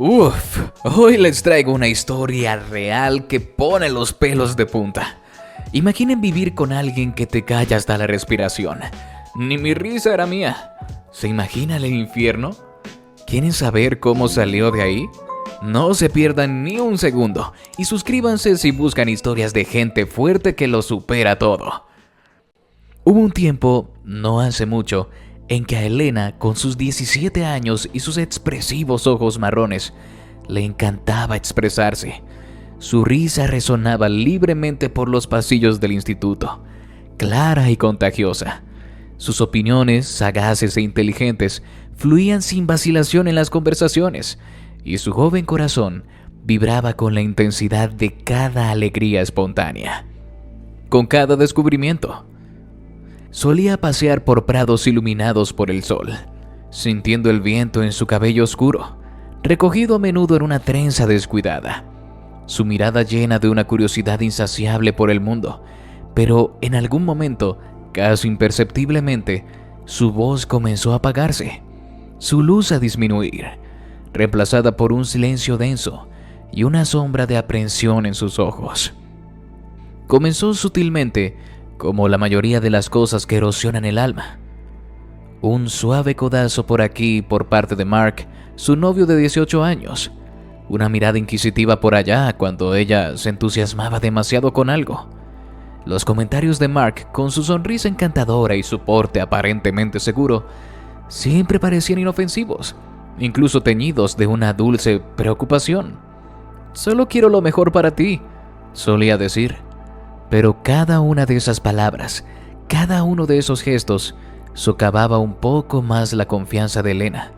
Hoy les traigo una historia real que pone los pelos de punta. Imaginen vivir con alguien que te calla hasta la respiración. Ni mi risa era mía. ¿Se imaginan el infierno? ¿Quieren saber cómo salió de ahí? No se pierdan ni un segundo y suscríbanse si buscan historias de gente fuerte que lo supera todo. Hubo un tiempo, no hace mucho, en que a Elena, con sus 17 años y sus expresivos ojos marrones, le encantaba expresarse. Su risa resonaba libremente por los pasillos del instituto, clara y contagiosa. Sus opiniones, sagaces e inteligentes, fluían sin vacilación en las conversaciones, y su joven corazón vibraba con la intensidad de cada alegría espontánea. Con cada descubrimiento, solía pasear por prados iluminados por el sol, sintiendo el viento en su cabello oscuro, recogido a menudo en una trenza descuidada. Su mirada llena de una curiosidad insaciable por el mundo, pero en algún momento, casi imperceptiblemente, su voz comenzó a apagarse, su luz a disminuir, reemplazada por un silencio denso y una sombra de aprensión en sus ojos. Comenzó sutilmente, como la mayoría de las cosas que erosionan el alma. Un suave codazo por aquí por parte de Mark, su novio de 18 años. Una mirada inquisitiva por allá cuando ella se entusiasmaba demasiado con algo. Los comentarios de Mark, con su sonrisa encantadora y su porte aparentemente seguro, siempre parecían inofensivos, incluso teñidos de una dulce preocupación. «Solo quiero lo mejor para ti», solía decir. Pero cada una de esas palabras, cada uno de esos gestos, socavaba un poco más la confianza de Elena,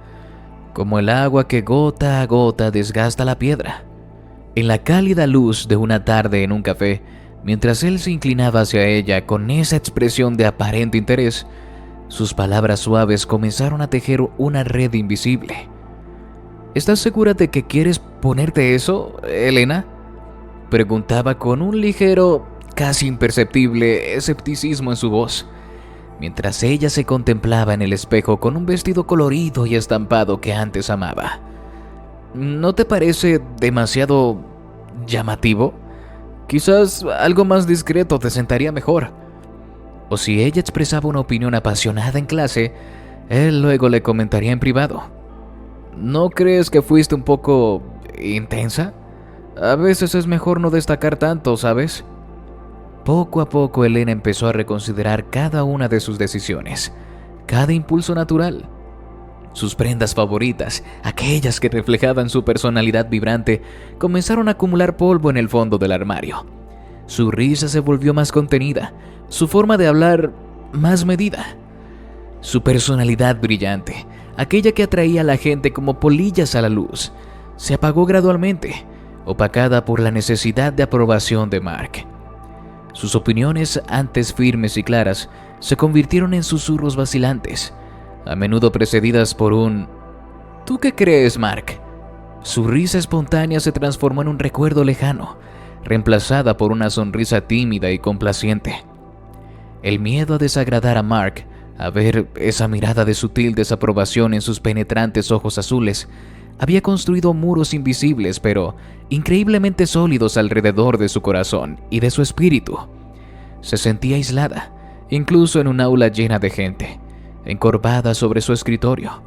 como el agua que gota a gota desgasta la piedra. En la cálida luz de una tarde en un café, mientras él se inclinaba hacia ella con esa expresión de aparente interés, sus palabras suaves comenzaron a tejer una red invisible. «¿Estás segura de que quieres ponerte eso, Elena?», preguntaba con un ligero, casi imperceptible escepticismo en su voz, mientras ella se contemplaba en el espejo con un vestido colorido y estampado que antes amaba. «¿No te parece demasiado llamativo? Quizás algo más discreto te sentaría mejor». O si ella expresaba una opinión apasionada en clase, él luego le comentaría en privado: «¿No crees que fuiste un poco intensa? A veces es mejor no destacar tanto, ¿sabes?». Poco a poco Elena empezó a reconsiderar cada una de sus decisiones, cada impulso natural. Sus prendas favoritas, aquellas que reflejaban su personalidad vibrante, comenzaron a acumular polvo en el fondo del armario. Su risa se volvió más contenida, su forma de hablar más medida. Su personalidad brillante, aquella que atraía a la gente como polillas a la luz, se apagó gradualmente, opacada por la necesidad de aprobación de Mark. Sus opiniones, antes firmes y claras, se convirtieron en susurros vacilantes, a menudo precedidas por un «¿Tú qué crees, Mark?». Su risa espontánea se transformó en un recuerdo lejano, reemplazada por una sonrisa tímida y complaciente. El miedo a desagradar a Mark, a ver esa mirada de sutil desaprobación en sus penetrantes ojos azules, había construido muros invisibles pero increíblemente sólidos alrededor de su corazón y de su espíritu. Se sentía aislada, incluso en un aula llena de gente, encorvada sobre su escritorio,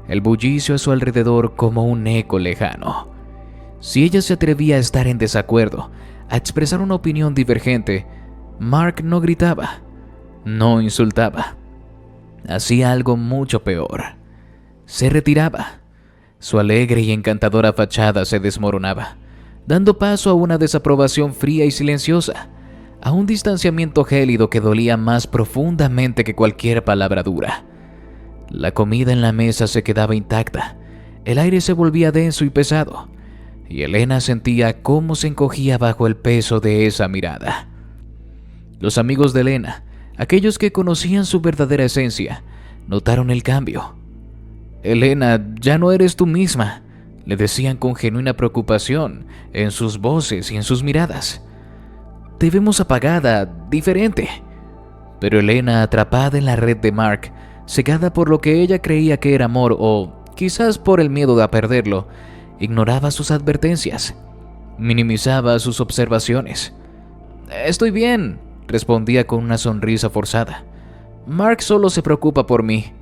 el bullicio a su alrededor como un eco lejano. Si ella se atrevía a estar en desacuerdo, a expresar una opinión divergente, Mark no gritaba, no insultaba. Hacía algo mucho peor: se retiraba. Su alegre y encantadora fachada se desmoronaba, dando paso a una desaprobación fría y silenciosa, a un distanciamiento gélido que dolía más profundamente que cualquier palabra dura. La comida en la mesa se quedaba intacta, el aire se volvía denso y pesado, y Elena sentía cómo se encogía bajo el peso de esa mirada. Los amigos de Elena, aquellos que conocían su verdadera esencia, notaron el cambio. «Elena, ya no eres tú misma», le decían con genuina preocupación en sus voces y en sus miradas. «Te vemos apagada, diferente». Pero Elena, atrapada en la red de Mark, cegada por lo que ella creía que era amor o quizás por el miedo de perderlo, ignoraba sus advertencias, minimizaba sus observaciones. «Estoy bien», respondía con una sonrisa forzada. «Mark solo se preocupa por mí».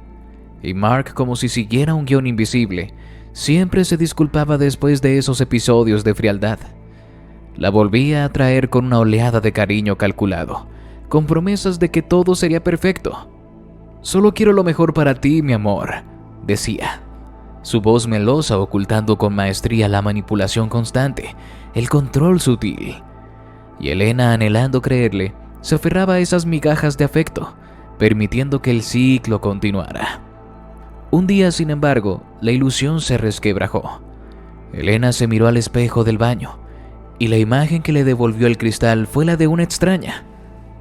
Y Mark, como si siguiera un guión invisible, siempre se disculpaba después de esos episodios de frialdad. La volvía a traer con una oleada de cariño calculado, con promesas de que todo sería perfecto. «Solo quiero lo mejor para ti, mi amor», decía. Su voz melosa ocultando con maestría la manipulación constante, el control sutil. Y Elena, anhelando creerle, se aferraba a esas migajas de afecto, permitiendo que el ciclo continuara. Un día, sin embargo, la ilusión se resquebrajó. Elena se miró al espejo del baño, y la imagen que le devolvió el cristal fue la de una extraña.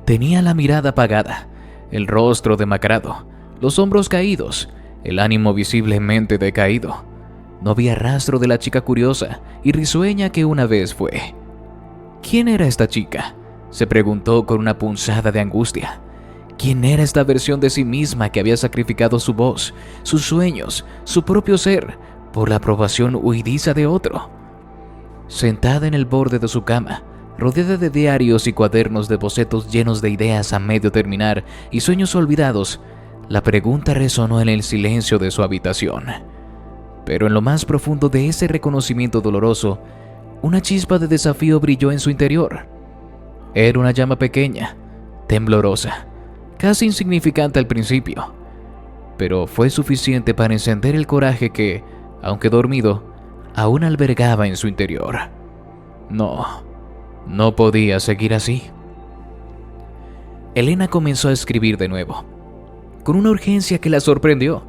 Tenía la mirada apagada, el rostro demacrado, los hombros caídos, el ánimo visiblemente decaído. No había rastro de la chica curiosa y risueña que una vez fue. ¿Quién era esta chica?, se preguntó con una punzada de angustia. ¿Quién era esta versión de sí misma que había sacrificado su voz, sus sueños, su propio ser, por la aprobación huidiza de otro? Sentada en el borde de su cama, rodeada de diarios y cuadernos de bocetos llenos de ideas a medio terminar y sueños olvidados, la pregunta resonó en el silencio de su habitación. Pero en lo más profundo de ese reconocimiento doloroso, una chispa de desafío brilló en su interior. Era una llama pequeña, temblorosa, casi insignificante al principio, pero fue suficiente para encender el coraje que, aunque dormido, aún albergaba en su interior. No podía seguir así. Elena comenzó a escribir de nuevo, con una urgencia que la sorprendió.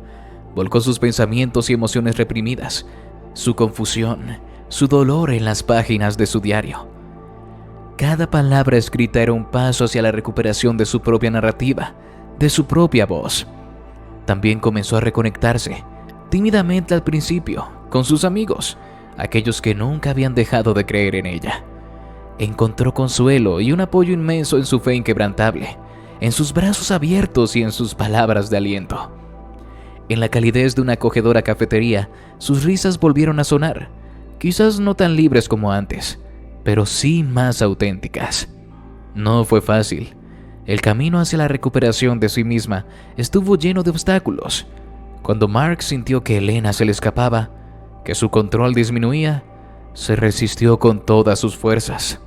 Volcó sus pensamientos y emociones reprimidas, su confusión, su dolor en las páginas de su diario. Cada palabra escrita era un paso hacia la recuperación de su propia narrativa, de su propia voz. También comenzó a reconectarse, tímidamente al principio, con sus amigos, aquellos que nunca habían dejado de creer en ella. Encontró consuelo y un apoyo inmenso en su fe inquebrantable, en sus brazos abiertos y en sus palabras de aliento. En la calidez de una acogedora cafetería, sus risas volvieron a sonar, quizás no tan libres como antes, pero sí más auténticas. No fue fácil. El camino hacia la recuperación de sí misma estuvo lleno de obstáculos. Cuando Mark sintió que Elena se le escapaba, que su control disminuía, se resistió con todas sus fuerzas.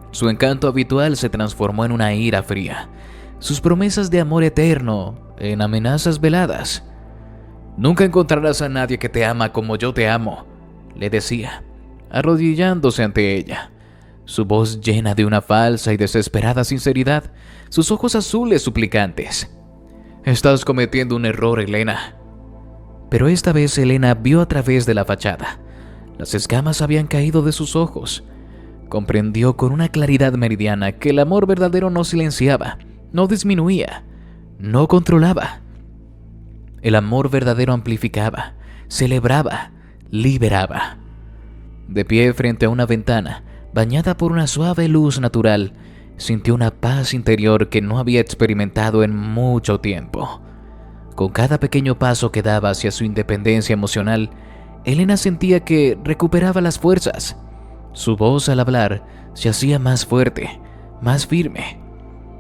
Su encanto habitual se transformó en una ira fría, sus promesas de amor eterno en amenazas veladas. «Nunca encontrarás a nadie que te ama como yo te amo», le decía, arrodillándose ante ella, su voz llena de una falsa y desesperada sinceridad, sus ojos azules suplicantes. «Estás cometiendo un error, Elena». Pero esta vez Elena vio a través de la fachada. Las escamas habían caído de sus ojos. Comprendió con una claridad meridiana que el amor verdadero no silenciaba, no disminuía, no controlaba. El amor verdadero amplificaba, celebraba, liberaba. De pie frente a una ventana, bañada por una suave luz natural, sintió una paz interior que no había experimentado en mucho tiempo. Con cada pequeño paso que daba hacia su independencia emocional, Elena sentía que recuperaba las fuerzas. Su voz al hablar se hacía más fuerte, más firme.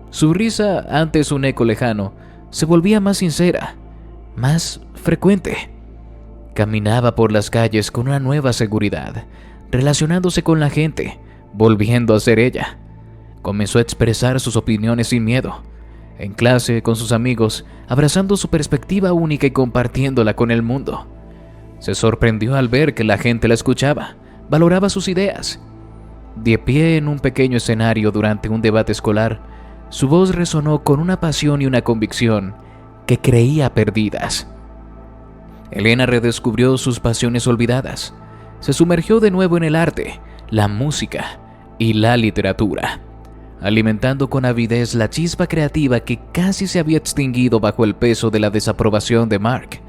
Su risa, antes un eco lejano, se volvía más sincera, más frecuente. Caminaba por las calles con una nueva seguridad, relacionándose con la gente, volviendo a ser ella. Comenzó a expresar sus opiniones sin miedo. En clase, con sus amigos, abrazando su perspectiva única y compartiéndola con el mundo. Se sorprendió al ver que la gente la escuchaba, valoraba sus ideas. De pie en un pequeño escenario durante un debate escolar, su voz resonó con una pasión y una convicción que creía perdidas. Elena redescubrió sus pasiones olvidadas. Se sumergió de nuevo en el arte, la música y la literatura, alimentando con avidez la chispa creativa que casi se había extinguido bajo el peso de la desaprobación de Mark.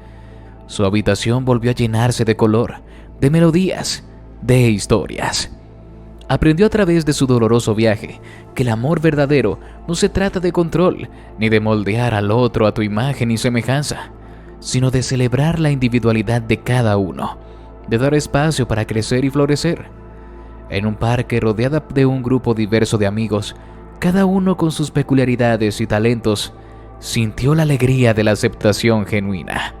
Su habitación volvió a llenarse de color, de melodías, de historias. Aprendió a través de su doloroso viaje que el amor verdadero no se trata de control, ni de moldear al otro a tu imagen y semejanza, sino de celebrar la individualidad de cada uno, de dar espacio para crecer y florecer. En un parque rodeada de un grupo diverso de amigos, cada uno con sus peculiaridades y talentos, sintió la alegría de la aceptación genuina.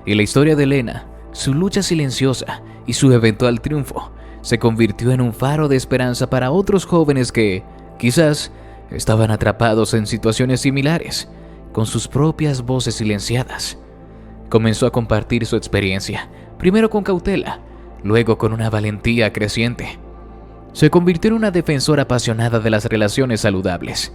Y la historia de Elena, su lucha silenciosa y su eventual triunfo, se convirtió en un faro de esperanza para otros jóvenes que, quizás, estaban atrapados en situaciones similares, con sus propias voces silenciadas. Comenzó a compartir su experiencia, primero con cautela, luego con una valentía creciente. Se convirtió en una defensora apasionada de las relaciones saludables,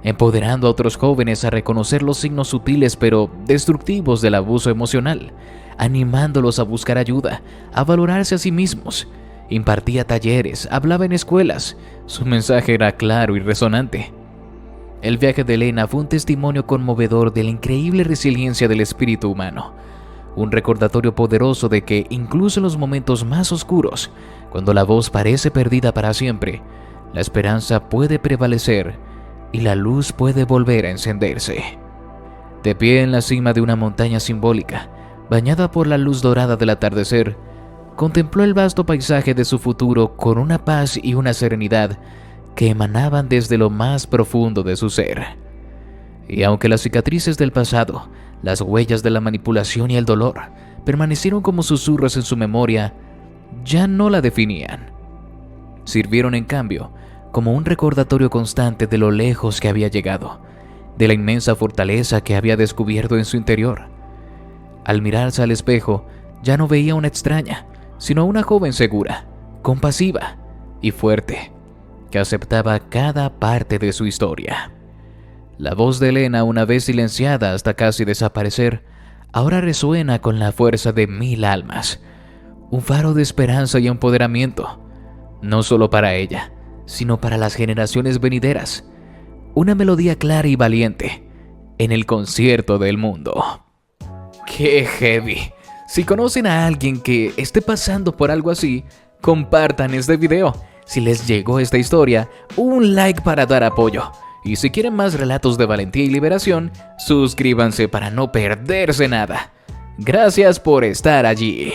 empoderando a otros jóvenes a reconocer los signos sutiles pero destructivos del abuso emocional, animándolos a buscar ayuda, a valorarse a sí mismos. Impartía talleres, hablaba en escuelas, su mensaje era claro y resonante. El viaje de Elena fue un testimonio conmovedor de la increíble resiliencia del espíritu humano, un recordatorio poderoso de que incluso en los momentos más oscuros, cuando la voz parece perdida para siempre, la esperanza puede prevalecer y la luz puede volver a encenderse. De pie en la cima de una montaña simbólica, bañada por la luz dorada del atardecer, contempló el vasto paisaje de su futuro con una paz y una serenidad que emanaban desde lo más profundo de su ser. Y aunque las cicatrices del pasado, las huellas de la manipulación y el dolor permanecieron como susurros en su memoria, ya no la definían. Sirvieron en cambio como un recordatorio constante de lo lejos que había llegado, de la inmensa fortaleza que había descubierto en su interior. Al mirarse al espejo, ya no veía una extraña, sino una joven segura, compasiva y fuerte, que aceptaba cada parte de su historia. La voz de Elena, una vez silenciada hasta casi desaparecer, ahora resuena con la fuerza de 1000 almas, un faro de esperanza y empoderamiento, no solo para ella, sino para las generaciones venideras, una melodía clara y valiente en el concierto del mundo. ¡Qué heavy! Si conocen a alguien que esté pasando por algo así, compartan este video. Si les llegó esta historia, un like para dar apoyo. Y si quieren más relatos de valentía y liberación, suscríbanse para no perderse nada. Gracias por estar allí.